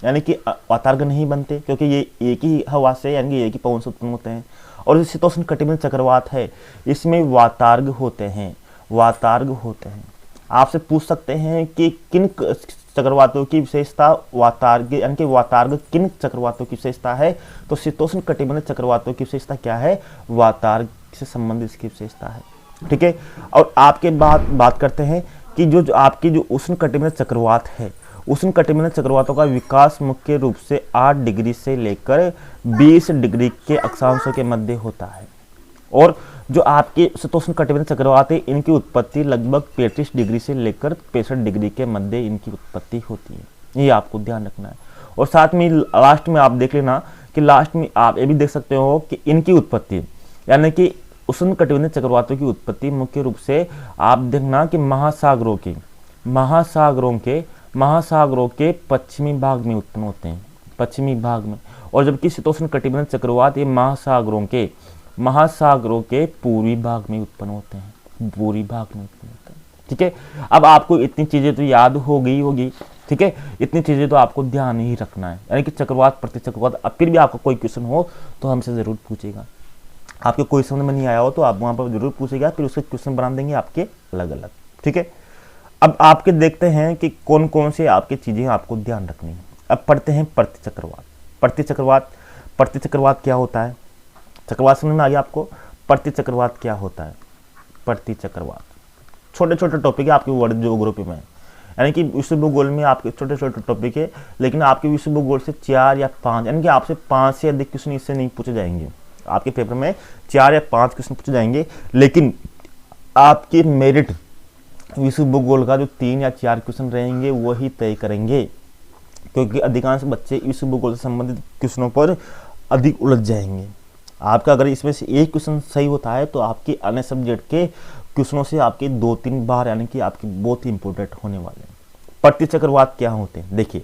यानी कि वातार्ग नहीं बनते, क्योंकि ये एक ही हवा से यानी कि एक ही पवन से उत्पन्न होते हैं। और जो शीतोष्ण कटिबंधीय चक्रवात है इसमें वातार्ग होते हैं, वातार्ग होते हैं। आपसे पूछ सकते हैं कि किन चक्रवातों की विशेषता वातार्ग यानी कि वातार्ग किन चक्रवातों की विशेषता है, तो शीतोष्ण कटिबंधीय चक्रवातों की विशेषता क्या है, वातार्ग से संबंधित इसकी विशेषता है। ठीक है, और आपके बात करते हैं कि जो आपकी जो उष्ण कटिबंधीय चक्रवात है, उष्ण कटिबंधीय चक्रवातों का विकास मुख्य रूप से 8 डिग्री से लेकर 20 डिग्री के अक्षांशों के मध्य होता है। और जो आपके शीतोष्ण कटिबंधीय चक्रवात है इनकी उत्पत्ति लगभग 35 डिग्री से लेकर 65 डिग्री के मध्य इनकी उत्पत्ति होती है, ये आपको ध्यान रखना है। और साथ में लास्ट में आप देख लेना कि लास्ट में आप ये भी देख सकते हो कि इनकी उत्पत्ति यानी कि उष्ण कटिबंधीय चक्रवातों की उत्पत्ति मुख्य रूप से आप देखना कि महासागरों के पश्चिमी भाग में उत्पन्न होते हैं, पश्चिमी भाग में। और जबकि शीतोष्ण कटिबंधीय चक्रवात ये महासागरों के पूर्वी भाग में उत्पन्न होते हैं, पूर्वी भाग में उत्पन्न होते हैं। ठीक है, अब आपको इतनी चीजें तो याद हो गई होगी। ठीक है, इतनी चीजें तो आपको ध्यान ही रखना है, यानी कि चक्रवात प्रति चक्रवात। अब फिर भी आपका कोई क्वेश्चन हो तो हमसे जरूर पूछेगा, आपके कोई समझ में नहीं आया हो तो आप वहां पर जरूर पूछेगा, फिर उसके क्वेश्चन बना देंगे आपके अलग अलग। ठीक है, अब आपके देखते हैं कि कौन कौन से आपकी चीजें आपको ध्यान रखनी है। अब पढ़ते हैं प्रति चक्रवात। प्रति चक्रवात क्या होता है, चक्रवात समझ में आ गया आपको। प्रति चक्रवात क्या होता है, प्रति चक्रवात छोटे छोटे टॉपिक है आपके वर्ल्ड ज्योग्राफी में, यानी कि विश्व भूगोल में आपके छोटे छोटे टॉपिक है, लेकिन आपके विश्व भूगोल से 4 या 5 यानी कि आपसे 5 से अधिक क्वेश्चन इससे नहीं पूछे जाएंगे। आपके पेपर में 4 या 5 क्वेश्चन पूछे जाएंगे, लेकिन आपकी मेरिट विश्व भूगोल का जो 3 या 4 क्वेश्चन रहेंगे वही तय करेंगे, क्योंकि अधिकांश बच्चे विश्व भूगोल से संबंधित क्वेश्चनों पर अधिक उलझ जाएंगे। आपका अगर इसमें से एक क्वेश्चन सही होता है तो आपके अन्य सब्जेक्ट के क्वेश्चनों से आपके 2-3 बार यानी कि आपके बहुत ही इंपॉर्टेंट होने वाले हैं। प्रति चक्रवात क्या होते हैं, देखिए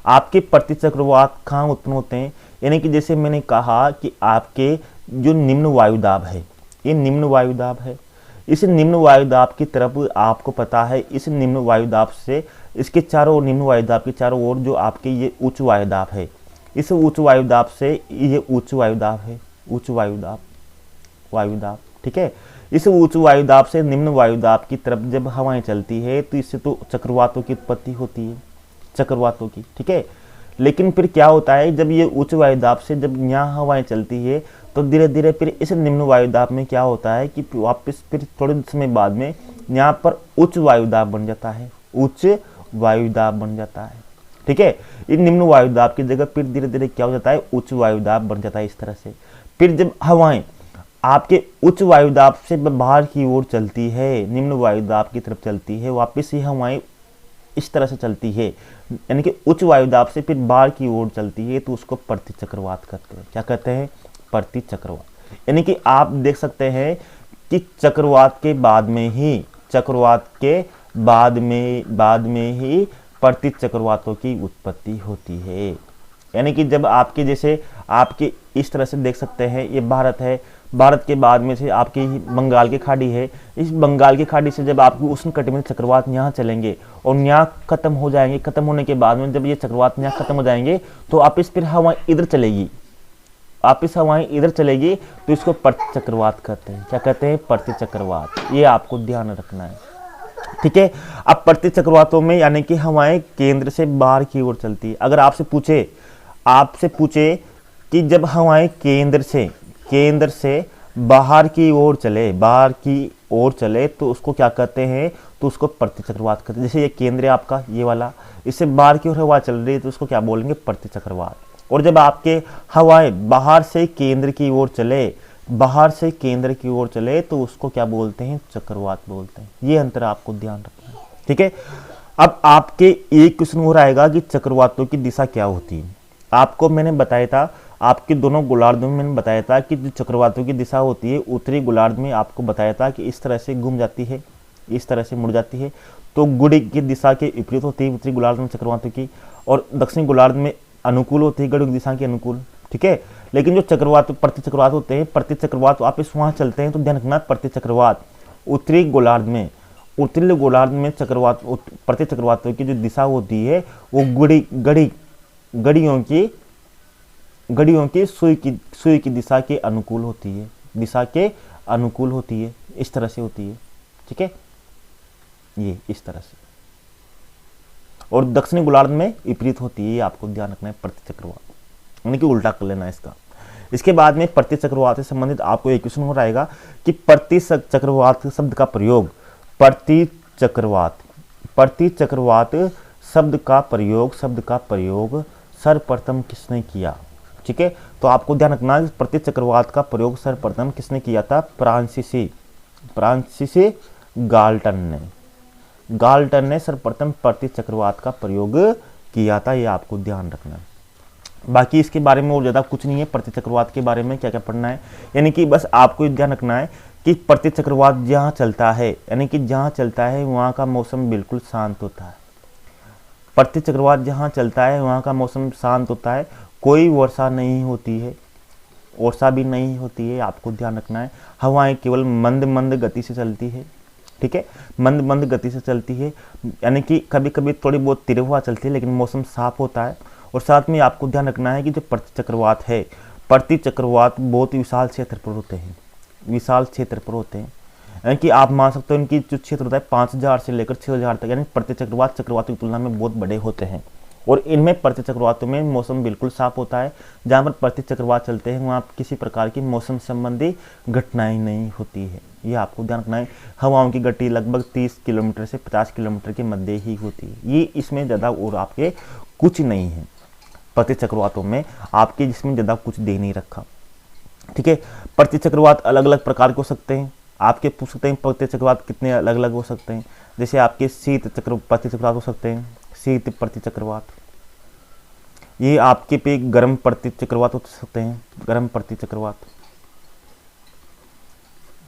आपके प्रति चक्रवात कहाँ उत्पन्न होते हैं, यानी कि जैसे मैंने कहा कि आपके जो निम्न वायुदाब है, ये निम्न वायुदाब है, इस निम्न वायुदाब की तरफ आपको पता है, इस निम्न वायुदाब से इसके चारों ओर, निम्न वायुदाब के चारों ओर जो आपके ये उच्च वायुदाब है, इस उच्च वायुदाब से ये उच्च वायुदाब है, उच्च वायुदाब। ठीक है, इस उच्च वायुदाब से निम्न वायुदाब की तरफ जब हवाएं चलती है तो इससे तो चक्रवातों की उत्पत्ति होती है, चक्रवातों की। ठीक है, लेकिन फिर क्या होता है, जब ये उच्च वायुदाब से जब यहाँ हवाएं चलती है तो धीरे धीरे फिर इस निम्न वायुदाब में क्या होता है कि वापस फिर थोड़े समय बाद में यहाँ पर उच्च वायुदाब बन जाता है, उच्च वायुदाब बन जाता है। ठीक है, इन निम्न वायुदाब की जगह फिर धीरे धीरे क्या हो जाता है, उच्च वायुदाब बन जाता है इस तरह से। फिर जब हवाएं आपके उच्च वायुदाब से बाहर की ओर चलती है, निम्न वायुदाब की तरफ चलती है, वापस ये हवाएं इस तरह से चलती है, यानी कि उच्च वायुदाब से फिर बाहर की ओर चलती है, तो उसको प्रति चक्रवात कहते हैं। क्या कहते हैं, प्रति चक्रवात। यानी कि आप देख सकते हैं कि चक्रवात के बाद में ही प्रति चक्रवातों की उत्पत्ति होती है। यानी कि जब आपके जैसे आपके इस तरह से देख सकते हैं, ये भारत है, भारत के बाद में से आपकी बंगाल की खाड़ी है, इस बंगाल की खाड़ी से जब आपकी उष्ण कटिबंधीय चक्रवात यहाँ चलेंगे और यहाँ खत्म हो जाएंगे, खत्म होने के बाद में जब ये चक्रवात यहाँ खत्म हो जाएंगे तो वापिस फिर हवाएं इधर चलेगी, वापिस हवाएं इधर चलेगी, तो इसको प्रति चक्रवात कहते हैं। क्या कहते हैं, प्रति चक्रवात। ये आपको ध्यान रखना है। ठीक है, अब प्रति चक्रवातों में यानी कि हवाएं केंद्र से बाहर की ओर चलती है। अगर आपसे पूछे कि जब हवाएं केंद्र से बाहर की ओर चले तो उसको क्या कहते हैं, तो उसको प्रति चक्रवात कहते हैं। जैसे ये केंद्र है आपका, ये वाला, इससे बाहर की ओर हवा चल रही है तो उसको क्या बोलेंगे, प्रति चक्रवात। और जब आपके हवाएं बाहर से केंद्र की ओर चले तो उसको क्या बोलते हैं, चक्रवात बोलते हैं। ये अंतर आपको ध्यान रखना है। ठीक है, अब आपके एक क्वेश्चन और आएगा कि चक्रवातों की दिशा क्या होती है। आपको मैंने बताया था, आपके दोनों गोलार्धों में मैंने बताया था कि जो चक्रवातों की दिशा होती है, उत्तरी गोलार्ध में आपको बताया था कि इस तरह से घूम जाती है, इस तरह से मुड़ जाती है, तो गुड़ी की दिशा के विपरीत होती है उत्तरी गोलार्ध में चक्रवातों की, और दक्षिणी गोलार्ध में अनुकूल होती है, गड़ी की दिशा के अनुकूल। ठीक है, लेकिन जो चक्रवात प्रति चक्रवात होते हैं, प्रति चक्रवात वापस वहां चलते हैं, तो ध्यान रखना, प्रति चक्रवात उत्तरी गोलार्ध में प्रति चक्रवातों की जो दिशा होती है वो घड़ियों की सुई की दिशा के अनुकूल होती है, दिशा के अनुकूल होती है, इस तरह से होती है, ठीक है, ये इस तरह से। और दक्षिणी गोलार्ध में विपरीत होती है, ये आपको ध्यान रखना है, प्रतिचक्रवात, यानी कि उल्टा कर लेना है इसका। इसके बाद में प्रतिचक्रवात से संबंधित आपको एक क्वेश्चन हो रहेगा कि प्रतिचक्रवात शब्द का प्रयोग, प्रतिचक्रवात शब्द का प्रयोग सर्वप्रथम किसने किया, ठीक है। तो आपको ध्यान रखना है प्रतिचक्रवात का प्रयोग सर्वप्रथम किसने किया था, फ्रांसीसी गाल्टन ने सर्वप्रथम प्रतिचक्रवात का प्रयोग किया था, ये आपको ध्यान रखना है। बाकी इसके बारे में और ज़्यादा कुछ नहीं है, प्रतिचक्रवात के बारे में क्या क्या पढ़ना है, यानी कि बस आपको ध्यान रखना है कि प्रतिचक्रवात जहाँ चलता है, यानी कि जहाँ चलता है वहाँ का मौसम बिल्कुल शांत होता है। प्रतिचक्रवात जहाँ चलता है वहाँ का मौसम शांत होता है, कोई वर्षा नहीं होती है, वर्षा भी नहीं होती है, आपको ध्यान रखना है। हवाएं केवल मंद गति से चलती है, ठीक है, मंद गति से चलती है, यानी कि कभी कभी थोड़ी बहुत तेज हवा चलती है, लेकिन मौसम साफ होता है। और साथ में आपको ध्यान रखना है कि जो प्रतिचक्रवात है, प्रतिचक्रवात बहुत विशाल क्षेत्र पर होते हैं, यानी कि आप मान सकते हो इनकी जो क्षेत्र होता है 5000 से लेकर 6000 तक, यानी प्रतिचक्रवात चक्रवातों की तुलना में बहुत बड़े होते हैं। और इनमें प्रतिचक्रवातों में मौसम बिल्कुल साफ होता है, जहाँ पर प्रतिचक्रवात चलते हैं वहाँ किसी प्रकार की मौसम संबंधी घटनाएं नहीं होती है, ये आपको ध्यान रखना है। हवाओं की गति लगभग 30 किलोमीटर से 50 किलोमीटर के मध्य ही होती है, ये इसमें ज़्यादा और आपके कुछ नहीं है, प्रतिचक्रवातों में आपके जिसमें ज़्यादा कुछ दे नहीं रखा, ठीक है। प्रतिचक्रवात अलग अलग प्रकार के हो सकते हैं, आपके पूछ सकते हैं प्रतिचक्रवात कितने अलग अलग हो सकते हैं, जैसे आपके शीत चक्र प्रतिचक्रवात हो सकते हैं, शीत प्रतिचक्रवात, ये आपके पे गर्म प्रतिचक्रवात हो सकते हैं, गर्म प्रतिचक्रवात,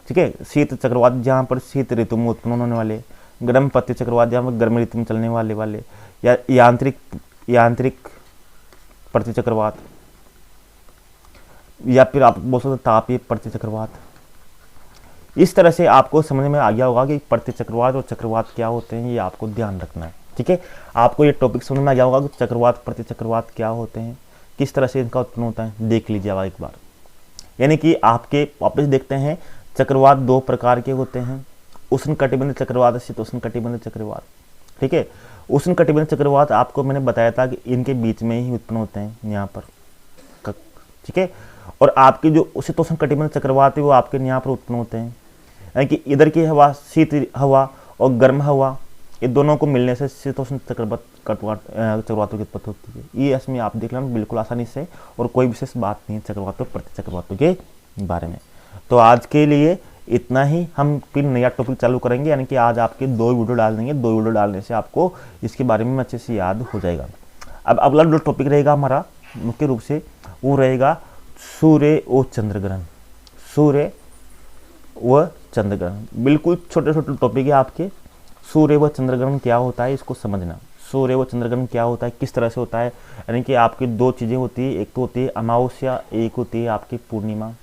ठीक है। शीत चक्रवात जहाँ पर शीत ऋतु में उत्पन्न होने वाले, गर्म प्रतिचक्रवात जहाँ पर गर्म ऋतु में चलने वाले, या यांत्रिक प्रतिचक्रवात, या फिर आप बोल सकते तापीय प्रतिचक्रवात। इस तरह से आपको समझ में आ गया होगा कि प्रतिचक्रवात और चक्रवात क्या होते हैं, ये आपको ध्यान रखना है, ठीक है। आपको ये टॉपिक समझ में आ गया होगा कि चक्रवात प्रतिचक्रवात क्या होते हैं, किस तरह से इनका उत्पन्न होता है, देख लीजिए एक बार। यानी कि आपके वापस देखते हैं, चक्रवात 2 प्रकार के होते हैं, उष्णकटिबंधीय चक्रवात, शीतोष्णकटिबंधीय चक्रवात, ठीक है। उष्णकटिबंधीय चक्रवात आपको मैंने बताया था कि इनके बीच में ही उत्पन्न होते हैं यहाँ पर, ठीक है। और आपकी जो शीतोष्णकटिबंधीय चक्रवात है वो आपके यहाँ पर उत्पन्न होते हैं, यानी कि इधर की हवा शीत हवा और गर्म हवा, ये दोनों को मिलने से शीतोष्ण चक्रवातों की उत्पत्ति होती है। ये इसमें आप देख लेना बिल्कुल आसानी से, और कोई विशेष बात नहीं है चक्रवातों प्रतिचक्रवातों के बारे में। तो आज के लिए इतना ही, हम फिर नया टॉपिक चालू करेंगे, यानी कि आज आपके 2 वीडियो डाल देंगे, 2 वीडियो डालने से आपको इसके बारे में अच्छे से याद हो जाएगा। अब अगला जो टॉपिक रहेगा हमारा मुख्य रूप से वो रहेगा सूर्य और चंद्रग्रहण, सूर्य व चंद्रग्रहण, बिल्कुल छोटे छोटे टॉपिक है आपके। सूर्य व चंद्रग्रहण क्या होता है इसको समझना, सूर्य व चंद्रग्रहण क्या होता है, किस तरह से होता है, यानी कि आपकी 2 चीज़ें होती है, एक तो होती है अमावस्या, एक होती है आपकी पूर्णिमा।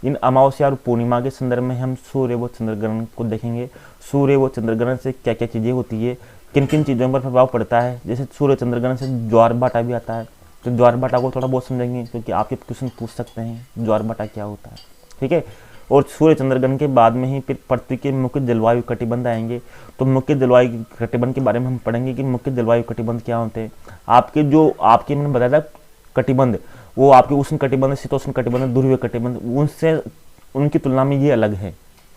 इन अमावस्या और पूर्णिमा के संदर्भ में हम सूर्य व चंद्रग्रहण को देखेंगे। सूर्य व चंद्रग्रहण से क्या क्या चीज़ें होती है, किन किन चीज़ों पर प्रभाव पड़ता है, जैसे सूर्य चंद्रग्रहण से ज्वार भाटा भी आता है, तो ज्वार भाटा को थोड़ा बहुत समझेंगे, क्योंकि आपके क्वेश्चन पूछ सकते हैं ज्वार भाटा क्या होता है, ठीक है। और सूर्य चंद्रग्रहण के बाद में ही फिर पृथ्वी के मुख्य जलवायु कटिबंध आएंगे, तो मुख्य जलवायु कटिबंध के बारे में हम पढ़ेंगे कि मुख्य जलवायु कटिबंध क्या होते हैं। आपके जो आपके मैंने बताया था कटिबंध, वो आपके उष्ण कटिबंध, शीतोष्ण कटिबंध, ध्रुवीय कटिबंध, उनसे उनकी तुलना में ये अलग है।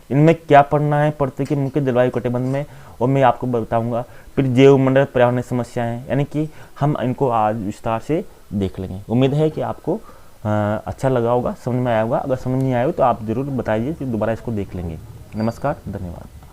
इनमें क्या पढ़ना है पृथ्वी के मुख्य जलवायु कटिबंध में, और मैं आपको बताऊंगा। फिर जैव मंडल पर्यावरण समस्याएं, यानी कि हम इनको आज विस्तार से देख लेंगे। उम्मीद है कि आपको अच्छा लगा होगा, समझ में आया होगा। अगर समझ नहीं आया हो तो आप जरूर बताइए, फिर दोबारा इसको देख लेंगे। नमस्कार, धन्यवाद।